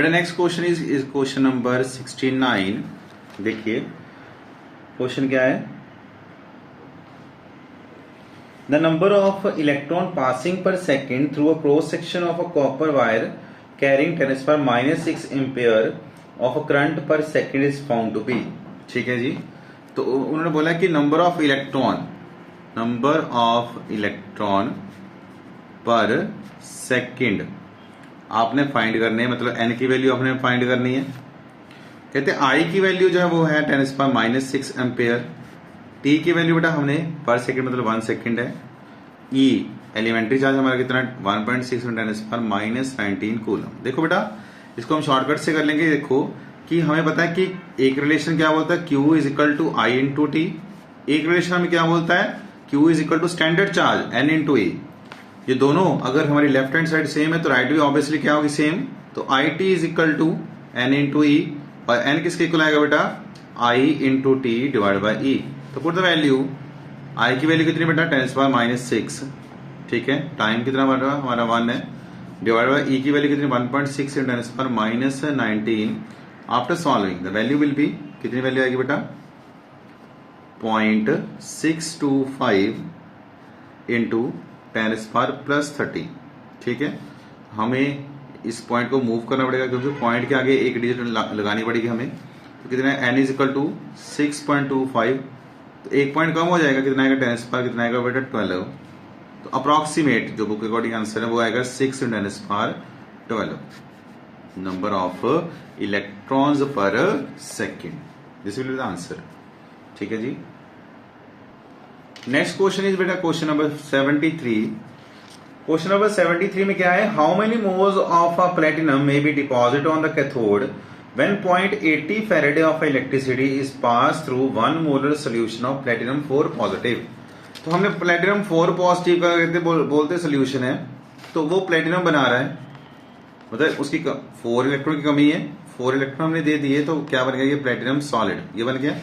बेटा next question is question number 69। देखिए question क्या है, the number of electron passing per second through a cross section of a copper wire carrying 10⁻⁻6 ampere of a current per second is found to be. ठीक है जी, तो उन्होंने बोला कि number of electron per second आपने find करनी है, मतलब एन की वैल्यू आपने फाइंड करनी है। कहते हैं आई की वैल्यू जो है वो है 10⁻⁻6 एम्पेयर, टी की वैल्यू बेटा हमने पर सेकंड मतलब 1 सेकंड है, ई एलिमेंट्री चार्ज हमारा कितना 1.6 × 10⁻19 कूलम। देखो बेटा इसको हम शॉर्टकट से कर लेंगे। देखो कि हमें पता है कि एक रिलेशन क्या बोलता है, Q is equal to I into T. एक रिलेशन हमें क्या बोलता है, Q is equal to standard charge N into E. ये दोनों अगर हमारी लेफ्ट हैंड साइड सेम है तो राइट भी ऑब्वियसली क्या होगी सेम, तो I T is equal to N into E, और एन किसके इक्वल आएगा बेटा I into T divide by E. तो पुट द वैल्यू, आई की वैल्यू कितनी बेटा 10⁻⁻6, ठीक है, टाइम कितना बेटा हमारा 1 है, डिवाइड बाई ई की वैल्यू कितनी 1.6 × 10⁻19। After solving the value will be, कितनी वैल्यू आएगी बेटा 0.625 इंटू 10⁻+30। ठीक है, हमें इस पॉइंट को मूव करना पड़ेगा क्योंकि पॉइंट के आगे एक डिजिट लगानी पड़ेगी हमें। तो कितना है, n इज इक्वल टू 6.25, तो एक पॉइंट कम हो जाएगा, कितना आएगा 10⁻, कितना आएगा बेटा 12। तो अप्रोक्सीमेट जो बुक अकॉर्डिंग आंसर है वो आएगा 6 × 10⁻12 नंबर ऑफ इलेक्ट्रॉन्स पर second. This will be the answer. ठीक है जी, नेक्स्ट क्वेश्चन इज बेटा क्वेश्चन नंबर 73। क्वेश्चन नंबर 73 में क्या है, how many moles of a platinum may be deposit on the cathode when 0.80 Faraday of electricity is pass through 1 molar solution of platinum 4 positive. तो हमने platinum 4 positive का कहते बोलते solution है, तो वो प्लेटिनम बना रहा है, मतलब उसकी 4 इलेक्ट्रॉन की कमी है, 4 इलेक्ट्रॉन हमने दे दिए, तो क्या बन गया ये प्लेटिनम सॉलिड, ये बन गया।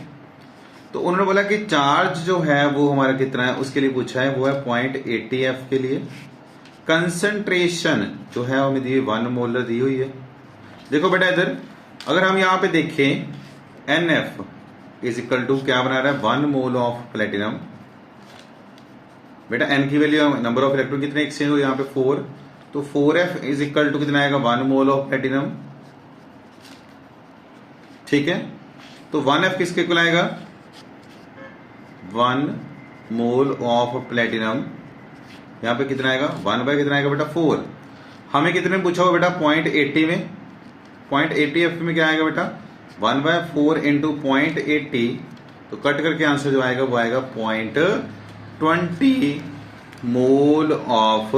तो उन्होंने बोला कि चार्ज जो है वो हमारा कितना है, उसके लिए पूछा है, वो है 0.80 F के लिए। कंसंट्रेशन जो है हमें दी 1 मोलर दी हुई है। देखो बेटा इधर अगर हम यहां पे देखें NF इज इक्वल टू क्या बना रहा है 1 मोल ऑफ प्लेटिनम। बेटा N की वैल्यू नंबर ऑफ इलेक्ट्रॉन कितने एक्सचेंज हो यहाँ पे 4, तो 4F इज इक्वल टू कितना आएगा 1 मोल ऑफ प्लेटिनम। ठीक है, तो 1F किसके इक्वल आएगा 1 मोल ऑफ प्लेटिनम, यहां पे कितना आएगा 1 बाय कितना आएगा बेटा 4। हमें कितने में पूछा हो बेटा 0.80 में, 0.80 F में क्या आएगा बेटा 1/4 इंटू 0.80, तो कट करके आंसर जो आएगा वो आएगा 0.20 mole of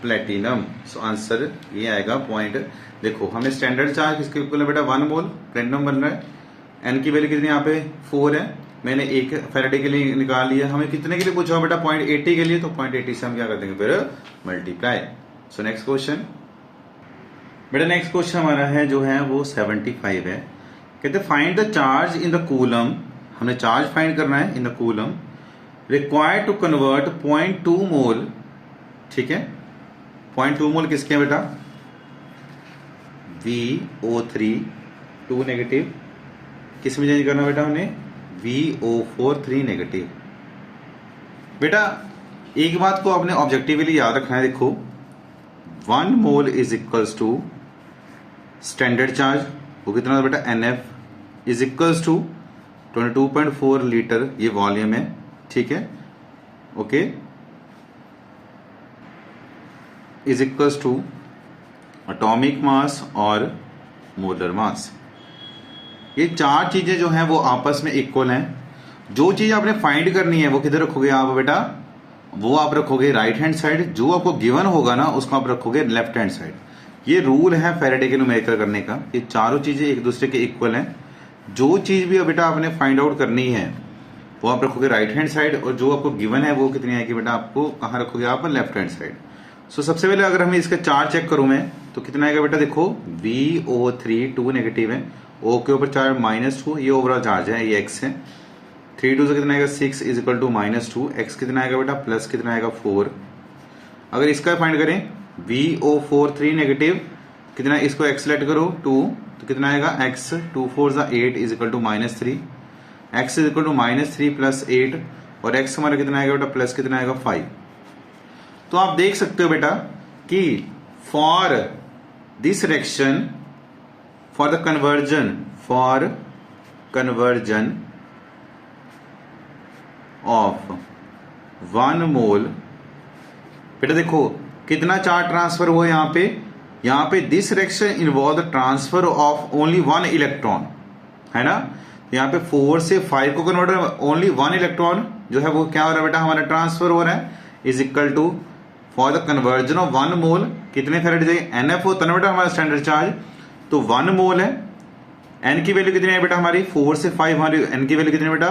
platinum. So answer ये आएगा पॉइंट। देखो हमने स्टैंडर्ड चार्ज किसके इक्वल है बेटा 1 मोल प्लेटिनम बन रहा है, एन की वैल्यू कितनी यहाँ पे 4 है, मैंने 1 फैराडे के लिए निकाल लिया। हमें कितने के लिए पूछा बेटा 0.80 के लिए, तो 0.80 से हम क्या कर देंगे फिर मल्टीप्लाई। सो नेक्स्ट क्वेश्चन बेटा, नेक्स्ट क्वेश्चन हमारा है जो है वो 75 है। कहते find the charge in the coulomb, हमने चार्ज फाइंड करना है in the coulomb required to convert 0.2 mole. ठीक है, 0.2 मोल किसके बेटा VO3 2 नेगेटिव, किस में चेंज करना बेटा हमने VO4 3 नेगेटिव। बेटा एक बात को आपने ऑब्जेक्टिवली याद रखना है, देखो 1 mole is equals to standard charge वो कितना बेटा NF is equals to 22.4 litre, ये वॉल्यूम है। ठीक है, okay, is equals to atomic mass और मोलर मास। ये चार चीजें जो हैं वो आपस में इक्वल हैं। जो चीज आपने फाइंड करनी है वो किधर रखोगे आप बेटा, वो आप रखोगे राइट हैंड साइड, जो आपको गिवन होगा ना उसको आप रखोगे लेफ्ट हैंड साइड। ये रूल है फैराडे के न्यूमेरिकल करने का, ये चारों चीजें एक दूसरे के इक्वल हैं। जो चीज भी बेटा आपने फाइंड आउट करनी है वो आप रखोगे राइट हैंड साइड, और जो आपको गिवन है वो कितनी आएगी बेटा आपको कहां रखोगे आप लेफ्ट हैंड साइड। सो सबसे पहले अगर हमें इसका चार्ज चेक करूं मैं, तो कितना आएगा बेटा, देखो VO3 2 नेगेटिव है, O के ऊपर चार्ज -2, ये ओवरऑल चार्ज है, ये X है। 3 2 से कितना आएगा 6 इज इक्वल टू -2, X कितना आएगा बेटा प्लस कितना आएगा 4। अगर इसका फाइंड करें VO4 3 नेगेटिव, कितना, इसको एक्सलेट करो 2, तो कितना आएगा x 2 4 8 is equal to -3, x is equal to -3 plus 8, और x हमारा कितना आएगा बेटा, प्लस कितना आएगा 5। तो आप देख सकते हो बेटा कि for this reaction, for the conversion of 1 मोल, बेटा देखो कितना चार्ज ट्रांसफर हुआ यहाँ पे this reaction involve the transfer of only 1 electron, है ना। यहाँ पे 4 से 5 को कन्वर्ट, ओनली 1 इलेक्ट्रॉन जो है वो क्या हो रहा है बेटा, हमारा ट्रांसफर हो रहा है, is equal to for the conversion of 1 mole कितने फेरेड चाहिए, NF होता है ना बेटा हमारा स्टैंडर्ड चार्ज, तो 1 मोल है, N की वैल्यू कितनी है बेटा हमारी 4 से 5, हमारी N की वैल्यू कितनी है बेटा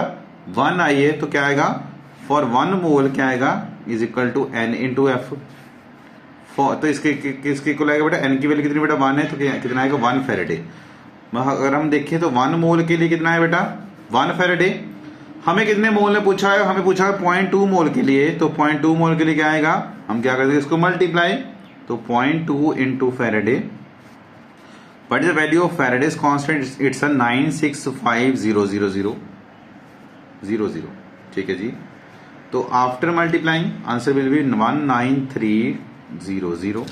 1 आई है, तो क्या आएगा फॉर 1 मोल क्या आएगा, is equal to N into F. तो इसके किसके को आएगा बेटा, N की वैल्यू कितनी बेटा 1 है, तो कितना आएगा 1 फेरेडे। अगर हम देखें तो 1 मोल के लिए कितना है बेटा 1 फेरेडे। हमें कितने मोल ने पूछा है, हमें पूछा है 0.2 मोल के लिए, तो 0.2 मोल के लिए क्या आएगा, हम क्या करते हैं इसको मल्टीप्लाई, तो 0.2 into Faraday, but the value of Faraday's constant it's 9650000, ठीक है जी। तो after multiplying answer will B 19300,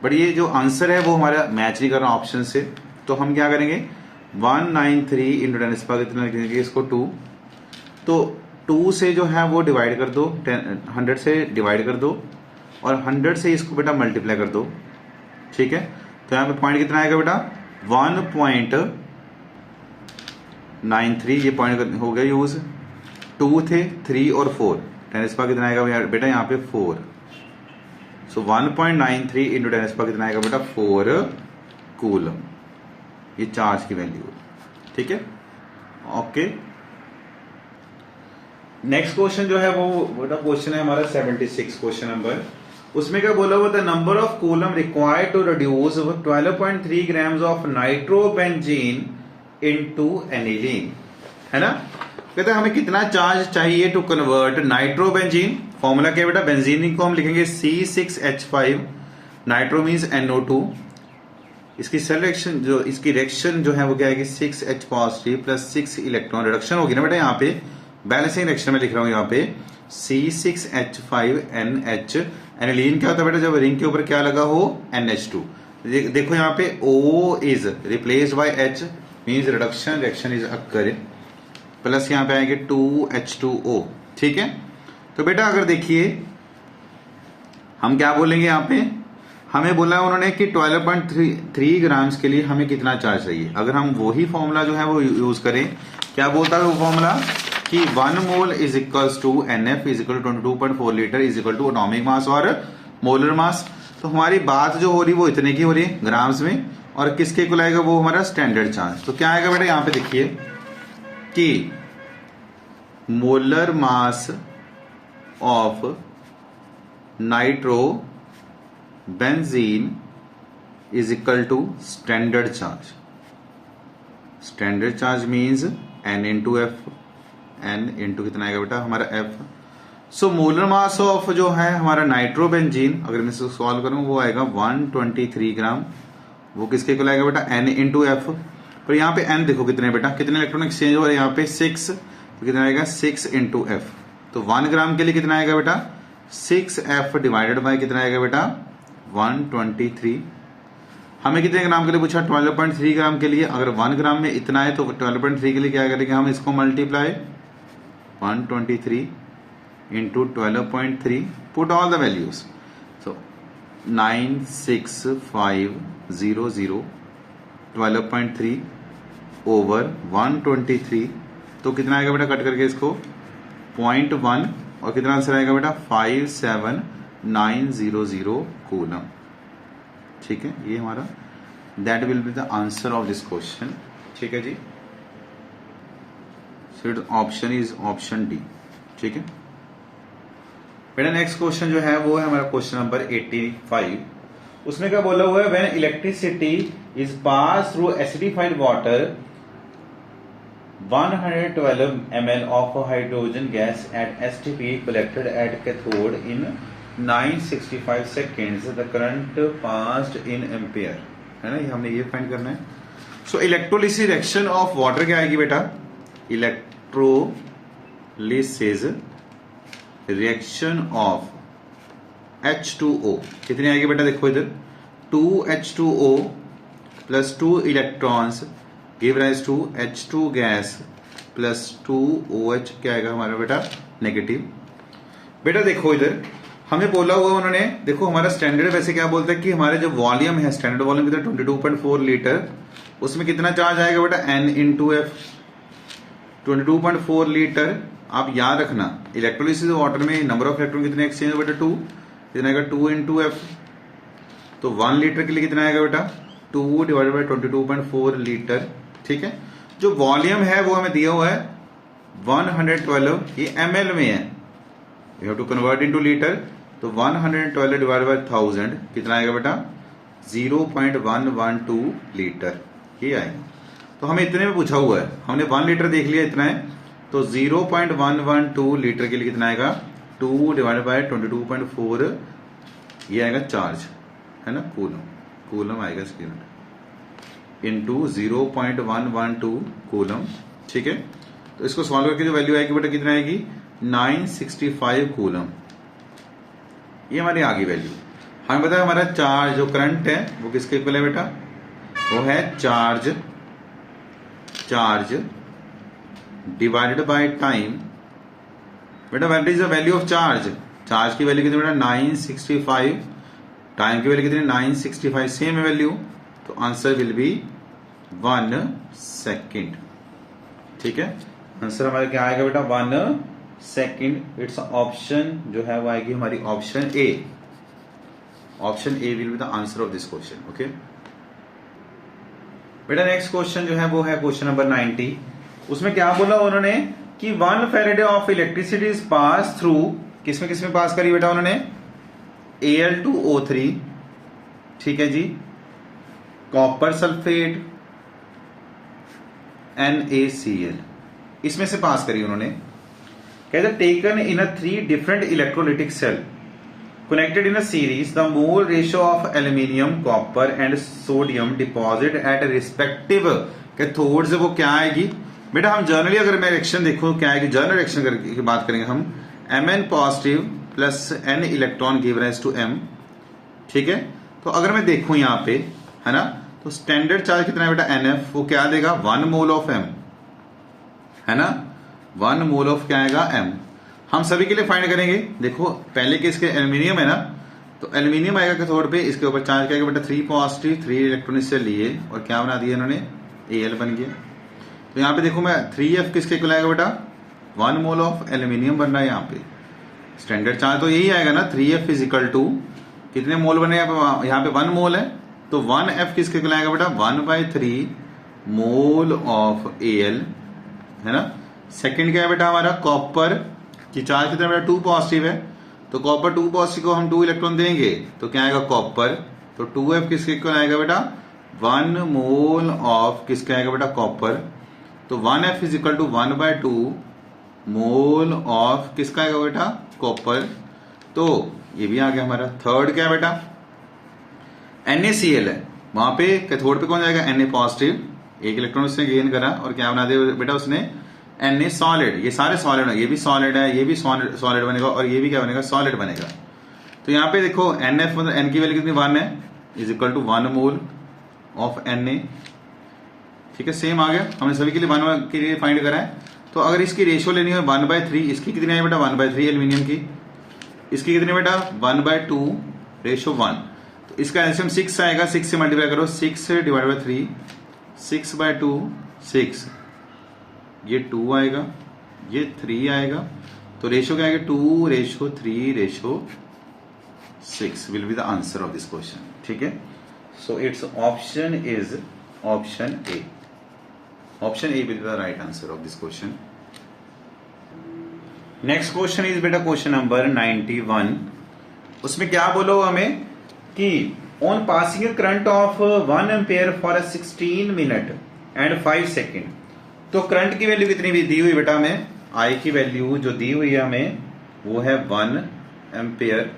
but ये जो आंसर है वो हमारा मैच नहीं कर रहा ऑप्शन से, तो हम क्या करेंगे 193 इंटू 10 कितना लिखेंगे इसको 2, तो 2 से जो है वो डिवाइड कर दो, 100 से डिवाइड कर दो, और 100 से इसको बेटा मल्टीप्लाई कर दो, ठीक है। तो यहाँ पे पॉइंट कितना आएगा बेटा 1.93, ये पॉइंट हो गया यूज, 2 थे 3 और 4, 10 कितना आएगा बेटा यहाँ पे 4, सो 1.93 इंटू 10 कितना आएगा बेटा 4 कूलम, ये चार्ज की वैल्यू, ठीक है। ओके, नेक्स्ट क्वेश्चन जो है वो बेटा क्वेश्चन है हमारा 76 क्वेश्चन नंबर, उसमें क्या बोला हुआ था, number of coulomb required to reduce 12.3 grams of nitrobenzene into aniline, है ना। कहते हैं हमें कितना चार्ज चाहिए टू कन्वर्ट नाइट्रोबेंजीन, फॉर्मूला क्या बेटा, बेंजीन को हम लिखेंगे C6H5, नाइट्रो मीन्स NO2, इसकी सिलेक्शन जो इसकी रिएक्शन जो है वो क्या है कि 6H positive plus 6 electron reduction होगी ना बेटा, यहाँ पे बैलेंसिंग रिएक्शन में लिख रहा हूं यहाँ पे C6H5NH, एनिलीन क्या होता है बेटा, जब रिंग के ऊपर क्या लगा हो NH2, देखो यहाँ पे O is replaced by H means reduction, reaction is occur, plus यहाँ पे आएंगे 2H2O, ठीक है। तो बेटा अगर देखिए हम क्या बोलेंगे, यहाँ पे हमें बोला उन्होंने कि 12.3 ग्राम्स के लिए हमें कितना चार्ज चाहिए, अगर हम वही फॉर्मूला जो है वो यूज करें, क्या बोलता है वो फॉर्मूला कि 1 mole is equals to NF is equal to 22.4 litre is equal to atomic mass और मोलर मास। तो हमारी बात जो हो रही वो इतने की हो रही है ग्राम्स में, और किसके इक्वल आएगा वो हमारा स्टैंडर्ड चार्ज। तो क्या आएगा बेटा, यहां पे देखिए कि molar mass of nitro benzene is equal to standard charge, standard charge means N into F, N into कितना आएगा बेटा हमारा F। So molar mass of जो है हमारा नाइट्रोबेंजीन, अगर मैं इसको सॉल्व करूं वो आएगा 123 ग्राम, वो किसके को आएगा बेटा N इंटू एफ। पर यहाँ पे N देखो कितने बेटा, कितने इलेक्ट्रॉन एक्सचेंज हो रहे हैं यहाँ पे 6, तो कितना आएगा 6 इंटू एफ। तो 1 ग्राम के लिए कितना आएगा बेटा 6F डिवाइडेड बाय कितना आएगा बेटा 123। हमें कितने ग्राम के लिए पूछा, 12.3 ग्राम के लिए। अगर 1 ग्राम में इतना है तो 12.3 के लिए क्या करेंगे हम, इसको multiply 123 into 12.3, put all the values, so 96500 12.3 over 123, तो कितना आएगा बेटा कट करके इसको 0.1, और कितना आंसर आएगा बेटा 57900 कूलम, ठीक है। ये हमारा that will be the answer of this question, ठीक है जी। So option is option D, ठीक है बेटा। नेक्स्ट क्वेश्चन जो है वो है हमारा क्वेश्चन नंबर 85। उसमें क्या बोला हुआ है, when electricity is pass through acidified water 112 ml of hydrogen gas at STP collected at cathode in 965 seconds, the current passed in ampere, है ना, ये हमने ये फाइंड करना है। सो इलेक्ट्रोलिसिस रिएक्शन ऑफ वाटर क्या आएगी बेटा, इलेक्ट्रोलिसिस रिएक्शन ऑफ H2O कितनी आएगी बेटा, देखो इधर 2H2O plus 2 electrons give rise to H2 gas plus 2OH क्या आएगा हमारा बेटा, नेगेटिव। बेटा देखो इधर हमें बोला हुआ उन्होंने, देखो हमारा स्टैंडर्ड वैसे क्या बोलता है कि हमारे जो वॉल्यूम है, स्टैंडर्ड वॉल्यूम कितना 22.4 लीटर, उसमें कितना चार्ज आएगा बेटा N इंटू एफ, 22.4 लीटर। आप याद रखना इलेक्ट्रोलिसिस वाटर में नंबर ऑफ इलेक्ट्रॉन कितने एक्सचेंज हो बेटा 2, कितना आएगा 2 इंटू एफ। तो 1 लीटर के लिए कितना आएगा बेटा 2 डिवाइडेड बाई 22.4 लीटर। ठीक है, जो वॉल्यूम है वो हमें दिया हुआ है 112, ये ml में है, you have to convert into litre. तो 112 डिवाइडेड बाय 1000 कितना आएगा बेटा 0.112 लीटर, ये आएगा। तो हमें इतने में पूछा हुआ है, हमने 1 लीटर देख लिया इतना है, तो 0.112 लीटर के लिए कितना आएगा 2 डिवाइडेड बाय 22.4, ये आएगा चार्ज, है ना, कूलम, कूलम आएगा इसके अंदर इंटू 0.112 कूलम। ठीक है, तो इसको सॉल्व करके जो वैल्यू आएगी बेटा कितना आएगी 965 कूलम, ये हमारी आगे वैल्यू। हमें पता है हमारा चार्ज जो करंट है वो किसके इक्वल है बेटा, वो है चार्ज डिवाइडेड बाय टाइम। बेटा what is the value of charge, charge की वैल्यू कितनी बेटा 965, टाइम की वैल्यू कितनी 965, सेम है वैल्यू, तो आंसर विल बी 1 सेकेंड। ठीक है, आंसर हमारा क्या आएगा बेटा 1 सेकेंड। इट्स ऑप्शन जो है वो आएगी हमारी option A, option A will be the answer of this question. Okay बेटा नेक्स्ट क्वेश्चन जो है वो है क्वेश्चन नंबर 90। उसमें क्या बोला उन्होंने कि 1 Faraday of electricity is pass through, किसमें किसमें पास करी बेटा उन्होंने Al2O3, ठीक है जी, कॉपर सल्फेट NaCl, इसमें से पास करी उन्होंने। कहते taken in a 3 different electrolytic cell connected in a series, the mole ratio of aluminium, copper and sodium deposit at respective cathodes वो क्या आएगी बेटा, हम जर्नली अगर मैं रिएक्शन देखूं क्या आएगी, जर्नल रिएक्शन की बात करेंगे हम, Mn positive plus N electron give rise to M। ठीक है, तो अगर मैं देखूं यहाँ पे, है ना, तो स्टैंडर्ड चार्ज कितना है बेटा NF, वो क्या देगा 1 मोल ऑफ M, है ना, 1 मोल ऑफ क्या आएगा M। हम सभी के लिए फाइंड करेंगे। देखो पहले के इसके एल्यूमिनियम है ना, तो एल्यूमिनियम आएगा कैथोड पे, इसके ऊपर चार्ज क्या आएगा बेटा 3 पॉजिटिव, 3 इलेक्ट्रॉन इससे लिए और क्या बना दिया इन्होंने Al बन गया। तो यहाँ पे देखो मैं 3F किसके इक्वल आएगा बेटा 1 मोल ऑफ एल्यूमिनियम बन रहा है। यहाँ पे स्टैंडर्ड चार्ज तो यही आएगा ना, 3F इज इक्वल टू कितने मोल बने यहाँ पे 1 मोल है, तो 1F किसके इक्वल आएगा बेटा 1/3 मोल ऑफ Al, है ना। सेकंड क्या है बेटा हमारा कॉपर की चार्ज कितना बेटा 2 पॉजिटिव है, तो कॉपर 2 पॉजिटिव को हम 2 इलेक्ट्रॉन देंगे तो क्या आएगा कॉपर, तो 2F किसके इक्वल आएगा बेटा 1 मोल ऑफ किसका आएगा बेटा कॉपर, तो 1F is equal to 1/2 mole of किसका आएगा बेटा कॉपर। तो ये भी आ गया हमारा। थर्ड क्या है बेटा NaCl है, वहां पे कैथोड पे कौन जाएगा Na पॉजिटिव, 1 इलेक्ट्रॉन उसने गेन करा और क्या बना दिया बेटा उसने Na सॉलिड, ये सारे सॉलिड है, ये भी सॉलिड है, ये भी सॉलिड बनेगा और ये भी क्या बनेगा सॉलिड बनेगा। तो यहाँ पे देखो NF मतलब N की वैल्यू कितनी 1 है, is equal to 1 mole of Na। ठीक है, सेम आ गया, हमने सभी के लिए 1 के लिए फाइंड करा है। तो अगर इसकी रेशियो लेनी है 1/3, इसकी कितनी है बेटा 1/3 एल्यूमिनियम की, इसकी कितनी बेटा 1/2 रेशियो 1, तो इसका एलसीएम 6 आएगा, 6 से मल्टीप्लाई करो, 6 डिवाइड बाई 3, 6/2 6, ये 2 आएगा, ये 3 आएगा, तो रेशियो क्या आएगा 2:3:6 will be the answer of this question. ठीक है, सो it's option is option A, option A will be the right answer of this question. Next question is बेटा क्वेश्चन नंबर 91। उसमें क्या बोलो हमें कि on passing current of 1 ampere for 16 minute and 5 second, तो current की वैल्यू कितनी भी दी हुई बेटा हमें, आई की वैल्यू जो दी हुई है हमें वो है 1 एम्पेयर,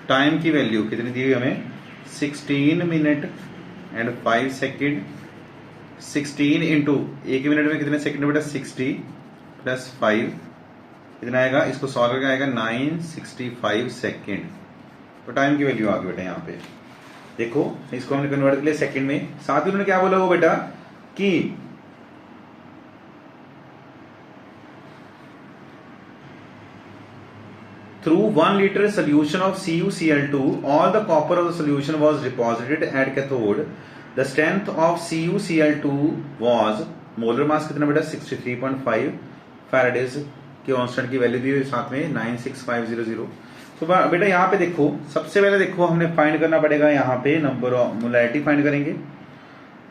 टाइम की वैल्यू कितनी दी हुई हमें 16 minute and 5 second. 16 into 1 minute में कितने सेकंड बेटा 60 प्लस 5 कितना आएगा, इसको सॉल्व करके आएगा 965 सेकेंड। तो टाइम की वैल्यू आ गई बेटा यहाँ पे। देखो इसको हमने कन्वर्ट कर लिया सेकंड में। साथ ही उन्होंने क्या बोला वो बेटा कि through 1 liter solution of CuCl2 all the copper of the solution was deposited at cathode. The strength of CuCl2 was molar mass कितना बेटा 63.5 फैराडेज की कांस्टेंट की वैल्यू दी हुई साथ में 96500। तो बेटा यहाँ पे देखो सबसे पहले देखो हमने फाइंड करना पड़ेगा यहाँ पे नंबर ऑफ मोलैरिटी फाइंड करेंगे।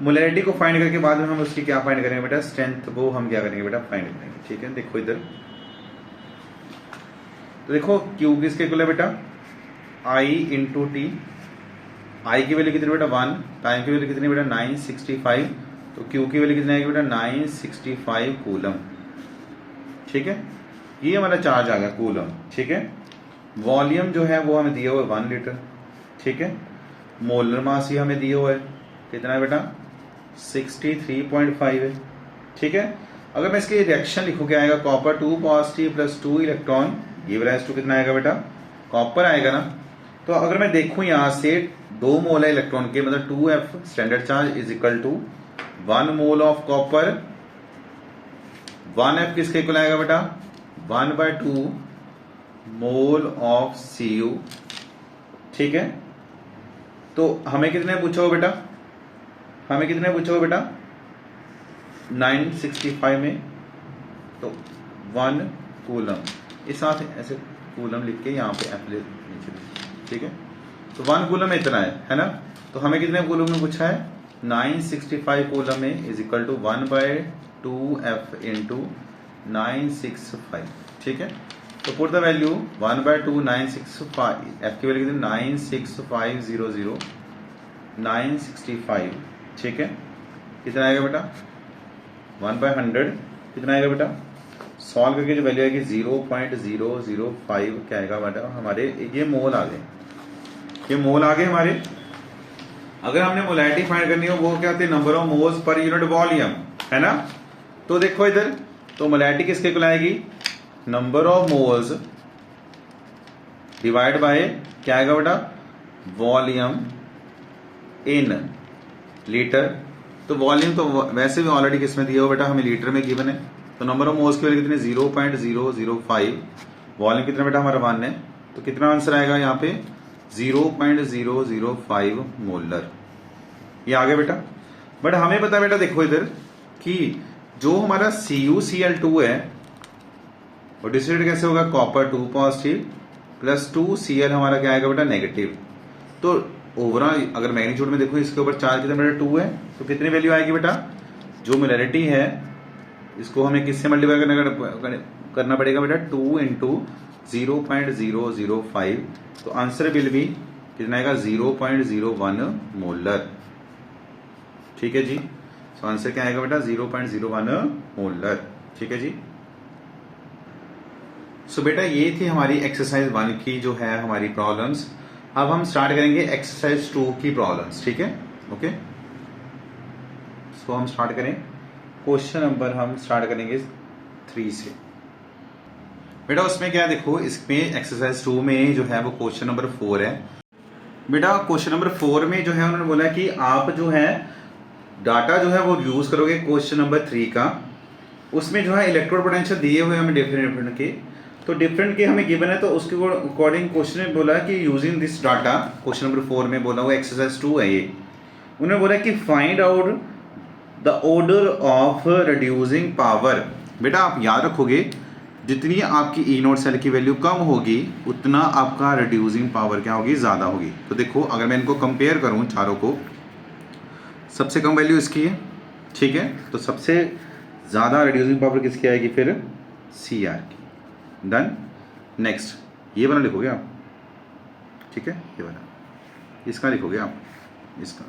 मोलैरिटी को फाइंड करके बाद में हम उसकी क्या फाइंड करेंगे बेटा स्ट्रेंथ को हम क्या करेंगे बेटा फाइंड करेंगे। ठीक है देखो इधर तो देखो Q किसके इक्वल है बेटा I इंटू टी। आई की वैल्यू कितनी बेटा 1, टाइम की वैल्यू कितनी बेटा 965। तो Q की वैल्यू कितनी आएगी बेटा 965 कूलम। ठीक है ये हमारा चार्ज आ गया कूलम। ठीक है वॉल्यूम जो है वो हमें दिया हुआ है 1 लीटर। ठीक है मोलर मास ही हमें दिया हुआ है कितना है बेटा 63.5 है। ठीक है अगर मैं इसकी रिएक्शन लिखूं क्या आएगा copper 2 positive plus 2 electron give rise to कितना आएगा बेटा कॉपर आएगा ना। तो अगर मैं देखूं यहां से 2 मोल है इलेक्ट्रॉन के मतलब 2F standard charge is equal to 1 mole of copper. 1F किसके इक्वल आएगा बेटा 1/2 मोल ऑफ Cu। ठीक है तो हमें कितने पूछा हो बेटा हमें कितने पूछा हो बेटा 965 में तो 1 कूलम इस साथ ऐसे कूलम लिख के यहाँ पे एफ ले नीचे। ठीक है तो 1 कूलम में इतना है ना। तो हमें कितने कूलम में पूछा है 965 कूलम में is equal to 1/2F into 965। ठीक है तो पुट द वैल्यू 1/2 965 F की वैल्यू कितनी 96500 965। ठीक है कितना आएगा बेटा 1/100 कितना आएगा बेटा सॉल्व करके जो वैल्यू आएगी 0.005 क्या आएगा बेटा हमारे ये मोल आ गए हमारे। अगर हमने मोलैरिटी फाइंड करनी हो वो क्या होती है number of moles per unit volume है ना। तो देखो इधर तो मोलैरिटी किसके इक्वल आएगी number of moles divide by क्या आएगा बेटा वॉल्यूम इन लीटर। तो वॉल्यूम तो वैसे भी ऑलरेडी किसमें दिया हो बेटा हमें लीटर में गिवन है। तो नंबर ऑफ मोल्स की वैल्यू कितनी 0.005 वॉल्यूम कितना बेटा हमारा 1 है। तो कितना आंसर आएगा यहाँ पे 0.005 मोलर। ये आ गया बेटा। बट हमें पता बेटा देखो इधर कि जो हमारा CuCl2 है वो डिस्ट्रीब्यूट कैसे होगा कॉपर 2 पॉजिटिव प्लस 2 Cl हमारा क्या आएगा बेटा नेगेटिव। तो ओवरऑल अगर मैग्नीट्यूड में देखो इसके ऊपर चार्ज कितना बेटा 2 है तो कितनी वैल्यू आएगी बेटा जो मोलैरिटी है इसको हमें किससे मल्टीप्लाई करना पड़ेगा बेटा 2 इंटू 0.005। तो आंसर विल भी कितना आएगा 0.01 मोलर। ठीक है जी तो आंसर क्या आएगा बेटा 0.01 मोलर। ठीक है जी सो बेटा ये थी हमारी एक्सरसाइज 1 की जो है हमारी प्रॉब्लम्स। अब हम स्टार्ट करेंगे एक्सरसाइज 2 की प्रॉब्लम्स। ठीक है ओके सो हम स्टार्ट करें क्वेश्चन नंबर हम स्टार्ट करेंगे 3 से। बेटा उसमें क्या देखो इसमें एक्सरसाइज 2 में जो है वो क्वेश्चन नंबर 4 है। बेटा क्वेश्चन नंबर 4 में जो है उन्होंने बोला कि आप जो है डाटा जो है वो यूज करोगे क्वेश्चन नंबर 3 का। उसमें जो है इलेक्ट्रोड पोटेंशियल दिए हुए हमें डिफरेंट के तो डिफरेंट के हमें गिवन है। तो उसके अकॉर्डिंग क्वेश्चन में बोला कि using this data question number 4 में बोला हुआ एक्सरसाइज 2 है ये। उन्होंने बोला कि find out the order of reducing power. बेटा आप याद रखोगे जितनी आपकी ई नोट सेल की वैल्यू कम होगी उतना आपका रिड्यूसिंग पावर क्या होगी ज़्यादा होगी। तो देखो अगर मैं इनको कंपेयर करूं चारों को सबसे कम वैल्यू इसकी है। ठीक है तो सबसे ज़्यादा रिड्यूसिंग पावर किसकी आएगी फिर Cr की। डन नेक्स्ट ये वाला लिखोगे आप। ठीक है ये वाला इसका लिखोगे आप इसका।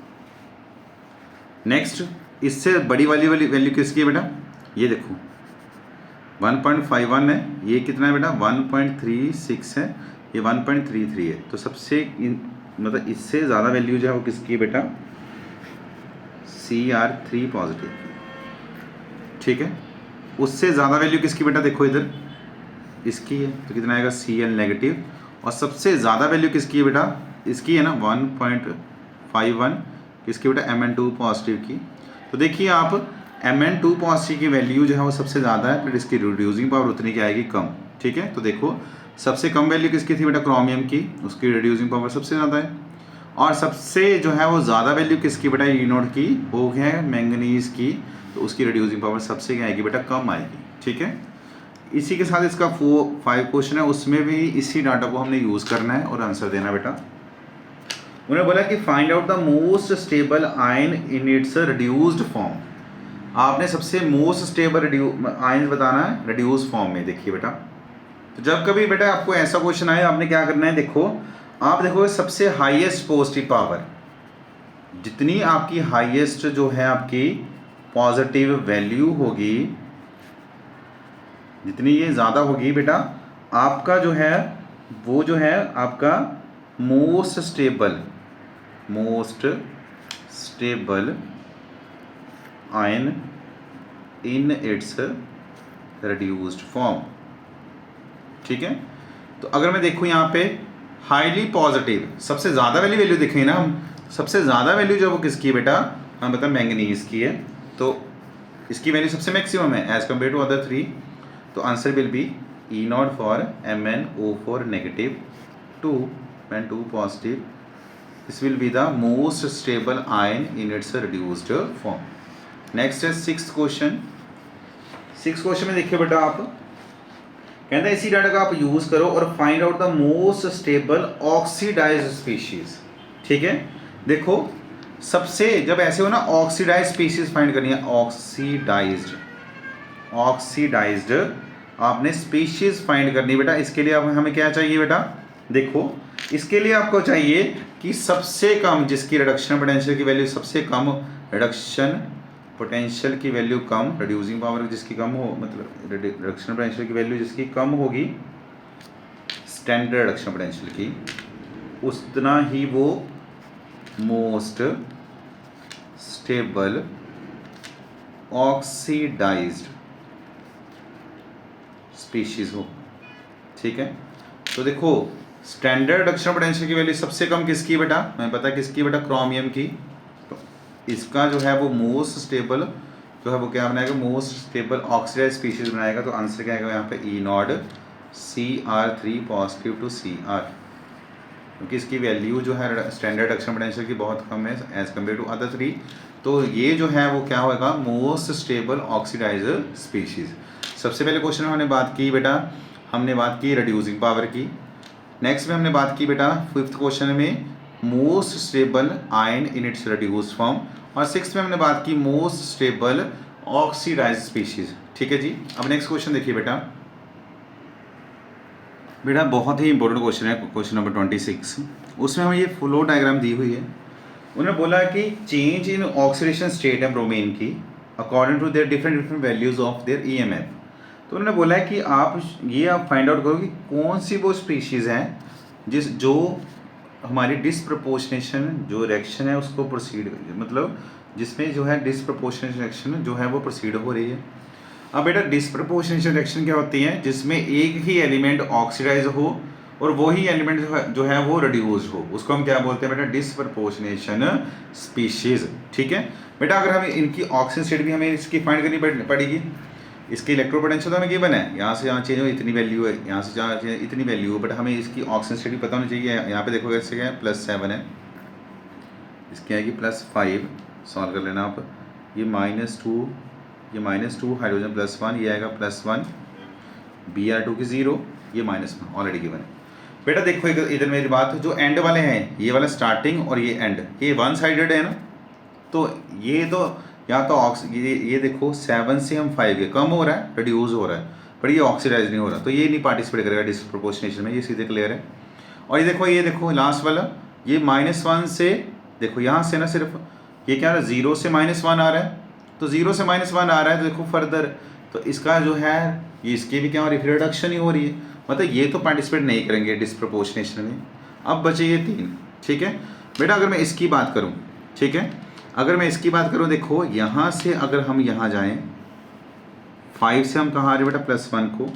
नेक्स्ट इससे बड़ी वाली वैल्यू किसकी है बेटा ये देखो 1.51 है ये कितना है बेटा 1.36 है ये 1.33 है। तो सबसे मतलब इससे ज़्यादा वैल्यू जो है वो किसकी है बेटा, CR3 पॉजिटिव की, ठीक है। उससे ज़्यादा वैल्यू किसकी बेटा, देखो इधर इसकी है, तो कितना आएगा Cl नेगेटिव। और सबसे ज़्यादा वैल्यू किसकी है बेटा, इसकी है ना 1.51, किसकी बेटा, Mn2 पॉजिटिव की। तो देखिए आप Mn2 पॉजिटिव की वैल्यू जो है वो सबसे ज़्यादा है, फिर इसकी रिड्यूसिंग पावर उतनी की आएगी कम, ठीक है। तो देखो सबसे कम वैल्यू किसकी थी बेटा, क्रोमियम की, उसकी रिड्यूसिंग पावर सबसे ज़्यादा है। और सबसे जो है वो ज़्यादा वैल्यू किसकी बेटा, E0 की, वो है मैंगनीज़ की, तो उसकी रिड्यूसिंग पावर सबसे क्या आएगी बेटा, कम आएगी, ठीक है। इसी के साथ इसका 5 क्वेश्चन है, उसमें भी इसी डाटा को हमने यूज़ करना है और आंसर देना बेटा। उन्होंने बोला कि find out the most stable ion in its reduced form. आपने सबसे मोस्ट स्टेबल आयन बताना है रिड्यूस फॉर्म में। देखिए बेटा, तो जब कभी बेटा आपको ऐसा क्वेश्चन आए, आपने क्या करना है, देखो आप देखो सबसे हाईएस्ट पॉजिटिव पावर, जितनी आपकी हाईएस्ट जो है आपकी पॉजिटिव वैल्यू होगी, जितनी ये ज़्यादा होगी बेटा, आपका जो है वो जो है आपका most stable ion in its reduced form, ठीक है। तो अगर मैं देखूँ यहाँ पे हाईली पॉजिटिव, सबसे ज़्यादा वैल्यू देखेंगे ना हम, सबसे ज़्यादा वैल्यू जो वो किसकी है बेटा, हम बताएं मैंगनीज की है, तो इसकी वैल्यू सबसे मैक्सिमम है एज कम्पेयर टू अदर 3। तो answer will be E0 for MnO4 negative 2 and 2 positive. This will be the most stable ion in its reduced form. Next है 6th क्वेश्चन। 6th क्वेश्चन में देखिए बेटा, आप कहते हैं इसी डाटा का आप यूज करो और find out the most stable oxidized species, ठीक है। देखो सबसे जब ऐसे हो ना, ऑक्सीडाइज्ड स्पीशीज फाइंड करनी है, ऑक्सीडाइज्ड आपने स्पीशीज फाइंड करनी है बेटा। इसके लिए अब हमें क्या चाहिए बेटा, देखो इसके लिए आपको चाहिए कि सबसे कम जिसकी रिडक्शन पोटेंशियल की वैल्यू सबसे कम, रिडक्शन पोटेंशियल की वैल्यू कम, रिड्यूसिंग पावर जिसकी कम हो, मतलब रिडक्शन पोटेंशियल की वैल्यू जिसकी कम होगी स्टैंडर्ड रिडक्शन पोटेंशियल की, उतना ही वो मोस्ट स्टेबल ऑक्सीडाइज्ड स्पीशीज हो, ठीक है। तो देखो स्टैंडर्ड रिडक्शन पोटेंशियल की वैल्यू सबसे कम किसकी बेटा, हमें पता है किसकी बेटा, क्रोमियम की। तो इसका जो है वो मोस्ट स्टेबल जो है वो क्या बनाएगा, मोस्ट स्टेबल ऑक्सीडाइज्ड स्पीशीज बनाएगा। तो आंसर क्या आएगा यहाँ पे, E0 CR3 positive to CR, क्योंकि इसकी वैल्यू जो है स्टैंडर्ड रिडक्शन पोटेंशियल की बहुत कम है एज कम्पेयर टू अदर 3। तो ये जो है वो क्या होगा, मोस्ट स्टेबल ऑक्सीडाइज्ड स्पीशीज। सबसे पहले क्वेश्चन में हमने बात की बेटा, हमने बात की रिड्यूसिंग पावर की। नेक्स्ट में हमने बात की बेटा 5th क्वेश्चन में most stable ion in its reduced form, और 6th में हमने बात की मोस्ट स्टेबल ऑक्सीडाइज्ड स्पीशीज, ठीक है जी। अब नेक्स्ट क्वेश्चन देखिए बेटा, बेटा बहुत ही इंपॉर्टेंट क्वेश्चन है, क्वेश्चन नंबर 26। उसमें हमें ये फ्लो डायग्राम दी हुई है। उन्होंने बोला कि चेंज इन ऑक्सीडेशन स्टेट है ब्रोमीन की according to their different values of their EMF। तो उन्होंने बोला है कि आप फाइंड आउट करो कि कौन सी वो स्पीशीज़ हैं जो हमारी डिसप्रपोर्शनेशन जो रिएक्शन है उसको प्रोसीड, मतलब जिसमें जो है डिसप्रपोर्शनेशन रिएक्शन जो है वो प्रोसीड हो रही है। अब बेटा डिसप्रपोर्शनेशन रिएक्शन क्या होती है, जिसमें एक ही एलिमेंट ऑक्सीडाइज हो और वही एलिमेंट जो है वो रिड्यूस्ड हो, उसको हम क्या बोलते हैं बेटा, डिसप्रपोर्शनेशन स्पीशीज, ठीक है। बेटा अगर हमें इनकी ऑक्सीजन स्टेट भी हमें इसकी फाइंड करनी पड़ेगी। इसकी इलेक्ट्रो पोटेंशियल तो हमें गिवन है, यहाँ से यहाँ चेंज हो इतनी वैल्यू है, यहाँ से जहाँ चेंज इतनी वैल्यू है, बट हमें इसकी ऑक्सीजन स्टेट भी पता होनी चाहिए। यहाँ पे देखो कैसे क्या है, +7 है, इसकी आएगी +5, सॉल्व कर लेना आप। ये -2, ये -2, हाइड्रोजन +1, ये आएगा +1, Br2 की 0, ये -1 ऑलरेडी गिवन है। बेटा देखो इधर मेरी बात, जो एंड वाले हैं, ये वाला स्टार्टिंग और ये एंड, ये 1 साइडेड है ना, तो ये तो या तो ये देखो 7 से हम 5 के कम हो रहा है, रिड्यूस हो रहा है, पर ये ऑक्सीडाइज नहीं हो रहा, तो ये नहीं पार्टिसिपेट करेगा डिसप्रपोर्शनेशन में, ये सीधे क्लियर है। और ये देखो लास्ट वाला, ये -1 से देखो यहाँ से ना सिर्फ ये क्या रहा है, 0 से -1 आ रहा है, तो 0 से -1 आ रहा है, तो देखो फर्दर तो इसका जो है ये इसकी भी क्या हो रही है, रिडक्शन ही हो रही है, मतलब ये तो पार्टिसिपेट नहीं करेंगे डिसप्रपोर्शनेशन में। अब बचे ये 3, ठीक है बेटा। अगर मैं इसकी बात करूं, ठीक है, अगर मैं इसकी बात करूं, देखो यहां से अगर हम यहां जाएं 5 से हम कहाँ आ रहे बेटा +1 को,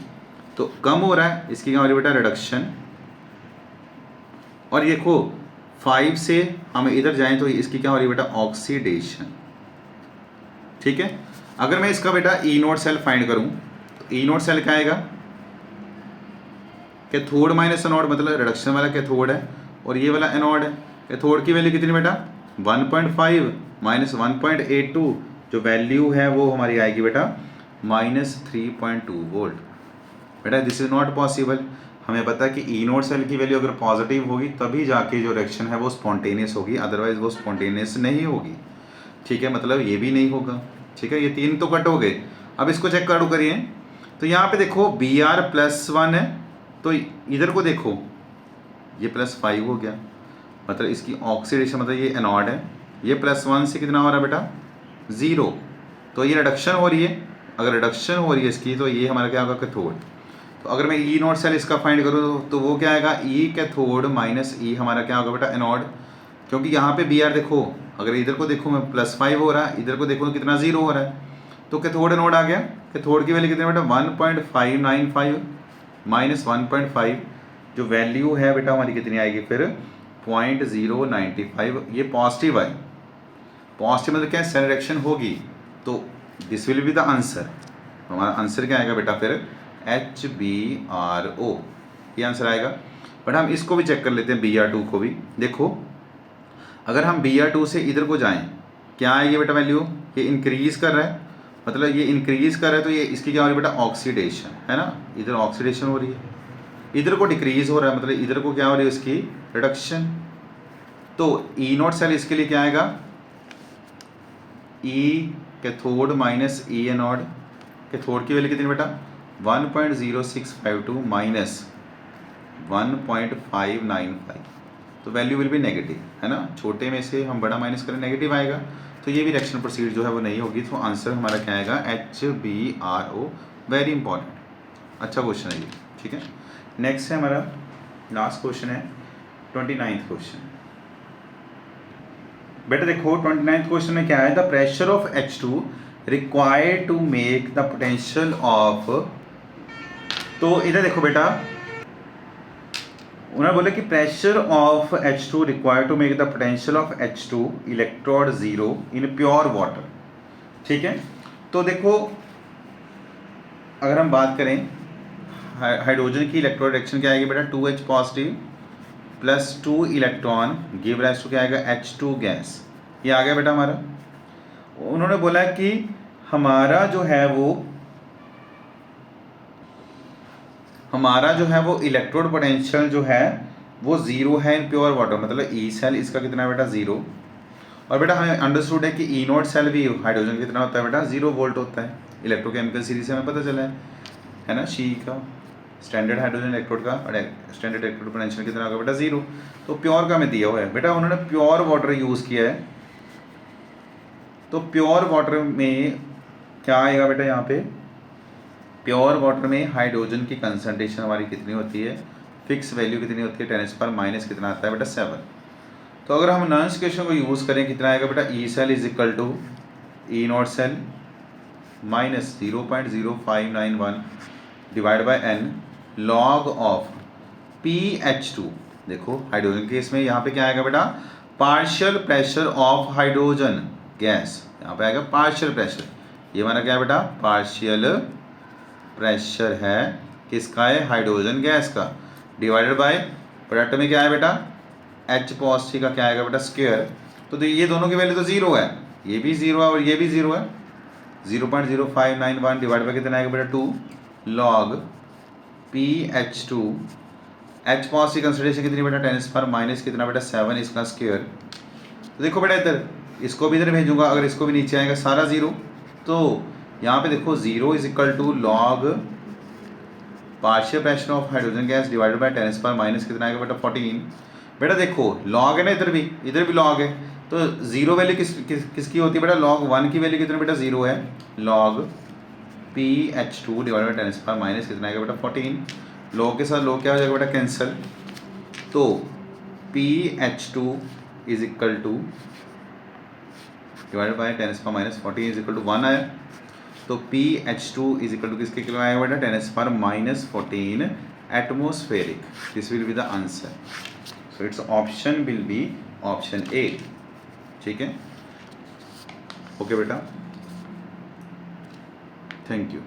तो कम हो रहा है, इसकी क्या हो रही है बेटा रिडक्शन। और ये देखो 5 से हम इधर जाएं तो इसकी क्या हो रही है बेटा ऑक्सीडेशन। ठीक है, अगर मैं इसका बेटा ई नोट सेल फाइंड करूं तो ई नोट सेल क्या आएगा, कैथोड माइनस एनोड, मतलब रिडक्शन वाला कैथोड है और ये वाला एनोड है। कैथोड की वैल्यू कितनी बेटा 1.5 माइनस 1.82, जो वैल्यू है वो हमारी आएगी बेटा -3.2 वोल्ट। बेटा दिस इज नॉट पॉसिबल। हमें पता है कि ई नोट सेल की वैल्यू अगर पॉजिटिव होगी तभी जाके जो रिएक्शन है वो स्पॉन्टेनियस होगी, अदरवाइज वो स्पॉन्टेनियस नहीं होगी। ठीक है, मतलब ये भी नहीं होगा। ठीक है, ये तीन तो कट हो गए। अब इसको चेक करिए, तो यहाँ पे देखो Br +1 है, तो इधर को देखो ये +5 हो गया, मतलब इसकी ऑक्सीडेशन, मतलब ये एनोड है, ये +1 से कितना हो रहा है बेटा 0, तो ये रिडक्शन हो रही है। अगर रिडक्शन हो रही है इसकी तो ये हमारा क्या होगा कैथोड। तो अगर मैं ई नोट सेल इसका फाइंड करूँ तो वो क्या आएगा ई कैथोड माइनस ई हमारा क्या होगा बेटा एनोड, क्योंकि यहाँ पे Br देखो, अगर इधर को देखो मैं +5 हो रहा है, इधर को देखो कितना 0 हो रहा है, तो कैथोड एनोड आ गया। कैथोड की वैल्यू कितनी बेटा 1.595 माइनस 1.5, जो वैल्यू है बेटा हमारी कितनी आएगी फिर 0.095। ये पॉजिटिव है, पॉजिटिव मतलब क्या है सेल रिएक्शन होगी, तो this will be the answer. हमारा आंसर क्या आएगा बेटा फिर HbRO, ये आंसर आएगा। बट हम इसको भी चेक कर लेते हैं Br2 को भी। देखो अगर हम Br2 से इधर को जाएं, क्या आएगी बेटा वैल्यू, ये इंक्रीज कर रहा है, मतलब ये इंक्रीज कर रहा है, तो ये इसकी क्या हो रही है बेटा ऑक्सीडेशन, है ना, इधर ऑक्सीडेशन हो रही है, इधर को डिक्रीज हो रहा है, मतलब इधर को क्या हो रही है इसकी रिडक्शन। तो ई नोट सेल इसके लिए क्या आएगा ई कैथोड माइनस ई एनोड। कैथोड की वैल्यू कितनी बेटा 1.0652 माइनस 1.595, तो वैल्यू विल बी नेगेटिव, है ना, छोटे में से हम बड़ा माइनस करें नेगेटिव आएगा, तो ये भी रिएक्शन प्रोसीड जो है वो नहीं होगी। तो आंसर हमारा क्या आएगा HbRO। वेरी इंपॉर्टेंट, अच्छा क्वेश्चन है ये। ठीक है, नेक्स्ट है हमारा लास्ट क्वेश्चन है 29th क्वेश्चन। बेटा देखो 29th क्वेश्चन में क्या है, the pressure of H2 required to make the potential of, तो इधर देखो बेटा उन्होंने बोला कि pressure of H2 required to make the potential of H2 electrode 0 in pure water. ठीक है, तो देखो अगर हम बात करें हाइड्रोजन की इलेक्ट्रोड रिएक्शन क्या आएगी बेटा 2H positive plus 2 electron give rise to क्या आएगा H2 गैस। ये आ गया बेटा हमारा। उन्होंने बोला कि हमारा जो है वो इलेक्ट्रोड पोटेंशियल जो है वो 0 है इन प्योर वाटर, मतलब ई सेल इसका कितना है बेटा 0। और बेटा हमें अंडरस्टूड है कि ई नोट सेल भी हाइड्रोजन कितना होता है बेटा 0 वोल्ट होता है। इलेक्ट्रोकेमिकल सीरीज से हमें पता चला है ना, शी का स्टैंडर्ड हाइड्रोजन इलेक्ट्रोड का और स्टैंडर्ड इलेक्ट्रोड पोटेंशियल कितना होगा बेटा 0। तो प्योर का हमें दिया हुआ है बेटा, उन्होंने प्योर वाटर यूज़ किया है, तो प्योर वाटर में क्या आएगा बेटा, यहाँ पे प्योर वाटर में हाइड्रोजन की कंसंट्रेशन हमारी कितनी होती है, फिक्स वैल्यू कितनी होती है 10⁻⁻ कितना आता है बेटा 7। तो अगर हम नॉन इक्वेशन को यूज़ करें कितना आएगा बेटा E cell is equal to E naught cell minus 0.0591 divide by n log of PH2। देखो हाइड्रोजन के इसमें यहाँ पे क्या आएगा बेटा partial pressure of hydrogen gas, यहाँ पे आएगा पार्शियल प्रेशर, ये हमारा क्या है बेटा पार्शियल प्रेशर है किसका है हाइड्रोजन गैस का, डिवाइडेड बाय प्रोडक्ट में क्या है बेटा H पॉजिटिव का क्या आएगा बेटा स्क्वायर। तो ये दोनों की वैल्यू तो 0 है, ये भी 0 है और ये भी 0 है, 0.0591 डिवाइड बाय कितना आएगा बेटा 2 log PH2। H positive consideration कितनी बेटा 10⁻⁻ कितना बेटा 7 इसका स्क्वायर। तो देखो बेटा इधर इसको भी इधर भेजूंगा, अगर इसको भी नीचे आएगा सारा 0, तो यहाँ पे देखो 0 is equal to log partial pressure of hydrogen gas divided by 10⁻⁻ कितना आएगा बेटा 14। बेटा देखो लॉग है ना, इधर भी लॉग है, तो 0 वैल्यू किसकी होती है बेटा लॉग 1 की वैल्यू कितनी बेटा 0 है, लॉग PH2 डिवाइडेड बाय 10⁻⁻ कितना आएगा बेटा 14। लॉग के साथ लॉग क्या हो जाएगा बेटा कैंसिल, तो PH2 is equal to divided by 10⁻14 is equal to 1 आया। तो PH2 इज इक्वल टू किसके किलो आया बेटा 10⁻14 atmospheric. This will be the answer. So it's option will be option A. ठीक है, ओके बेटा, थैंक यू।